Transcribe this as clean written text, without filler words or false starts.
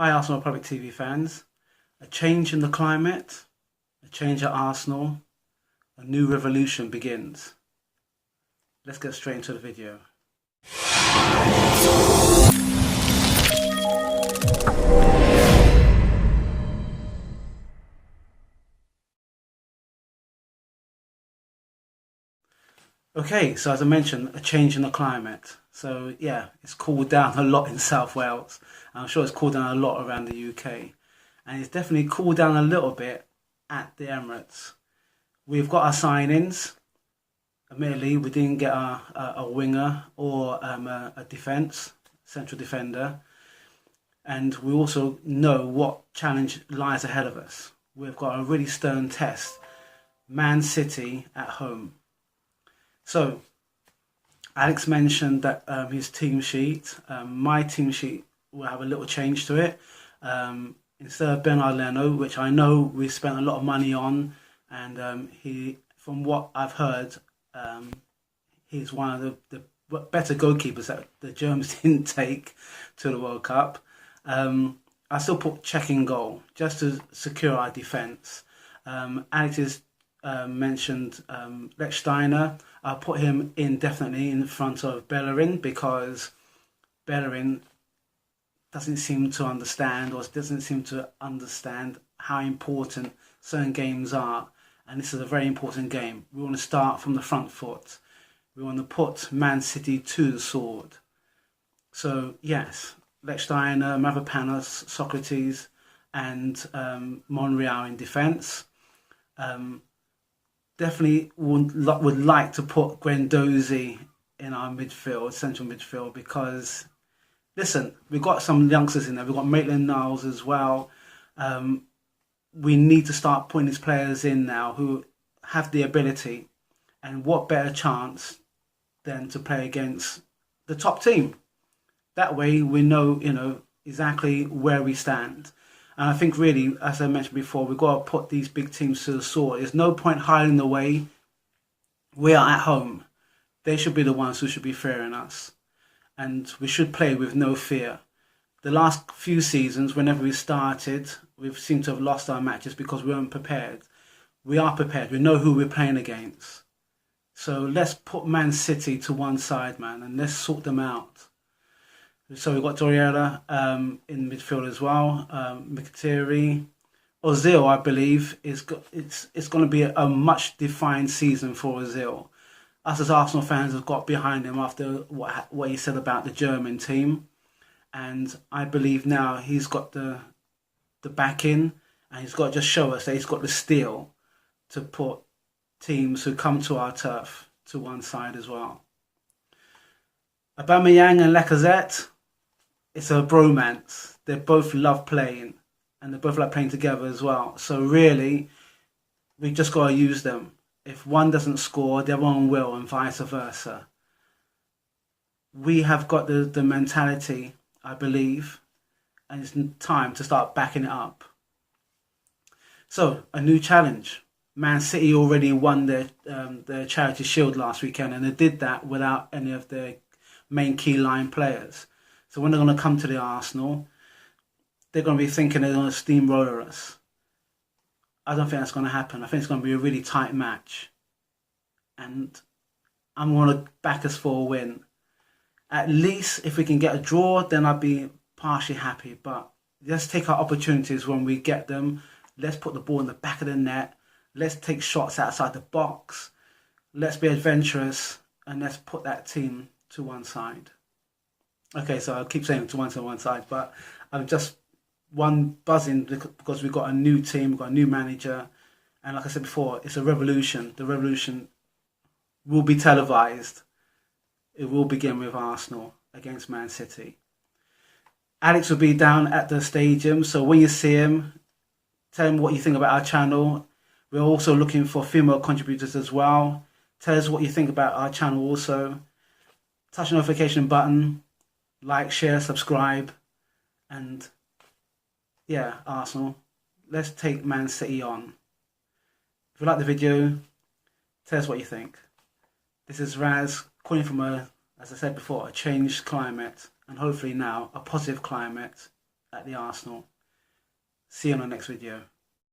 Hi Arsenal Public TV fans. A change in the climate, a change at Arsenal, a new revolution begins. Let's get straight into the video. Okay, so as I mentioned, a change in the climate. So yeah, it's cooled down a lot in South Wales. I'm sure it's cooled down a lot around the UK. And it's definitely cooled down a little bit at the Emirates. We've got our signings. Admittedly, we didn't get a winger or a central defender. And we also know what challenge lies ahead of us. We've got a really stern test. Man City at home. So, Alex mentioned that his team sheet, my team sheet will have a little change to it. Instead of Bernard Leno, which I know we spent a lot of money on, and he, from what I've heard, he's one of the better goalkeepers that the Germans didn't take to the World Cup. I still put Cech in goal just to secure our defence. Alex has mentioned Lex Steiner. I'll put him in definitely in front of Bellerin because Bellerin doesn't seem to understand how important certain games are. And this is a very important game. We want to start from the front foot. We want to put Man City to the sword. So yes, Lex Steiner, Mavropanos, Socrates and Monreal in defence. Definitely would like to put Guendouzi in our midfield, central midfield, because listen, we've got some youngsters in there. We've got Maitland-Niles as well. We need to start putting these players in now who have the ability, and what better chance than to play against the top team. That way we know, exactly where we stand. And I think really, as I mentioned before, we've got to put these big teams to the sword. There's no point hiding away. We are at home. They should be the ones who should be fearing us. And we should play with no fear. The last few seasons, whenever we started, we've seemed to have lost our matches because we weren't prepared. We are prepared. We know who we're playing against. So let's put Man City to one side, man, and let's sort them out. So we've got Doriela in midfield as well. Mkhitaryan. Ozil, I believe, it's going to be a much defined season for Ozil. Us as Arsenal fans have got behind him after what he said about the German team. And I believe now he's got the backing, and he's got to just show us that he's got the steel to put teams who come to our turf to one side as well. Aubameyang and Lacazette, it's a bromance. They both love playing, and they both like playing together as well. So really, we just got to use them. If one doesn't score, the other one will, and vice versa. We have got the mentality, I believe, and it's time to start backing it up. So, a new challenge. Man City already won their Charity Shield last weekend, and they did that without any of their main key line players. So when they're going to come to the Arsenal, they're going to be thinking they're going to steamroller us. I don't think that's going to happen. I think it's going to be a really tight match. And I'm going to back us for a win. At least if we can get a draw, then I'll be partially happy. But let's take our opportunities when we get them. Let's put the ball in the back of the net. Let's take shots outside the box. Let's be adventurous. And let's put that team to one side. Okay, so I'll keep saying to one side, but I'm just buzzing because we've got a new team, we've got a new manager, and like I said before, it's a revolution. The revolution will be televised. It will begin with Arsenal against Man City. Alex will be down at the stadium, so when you see him, tell him what you think about our channel. We're also looking for female contributors as well. Tell us what you think about our channel also. Touch the notification button. Like, share, subscribe, and yeah, Arsenal, let's take Man City on. If you like the video, tell us what you think. This is Raz calling from as I said before, a changed climate, and hopefully now a positive climate at the Arsenal. See you on the next video.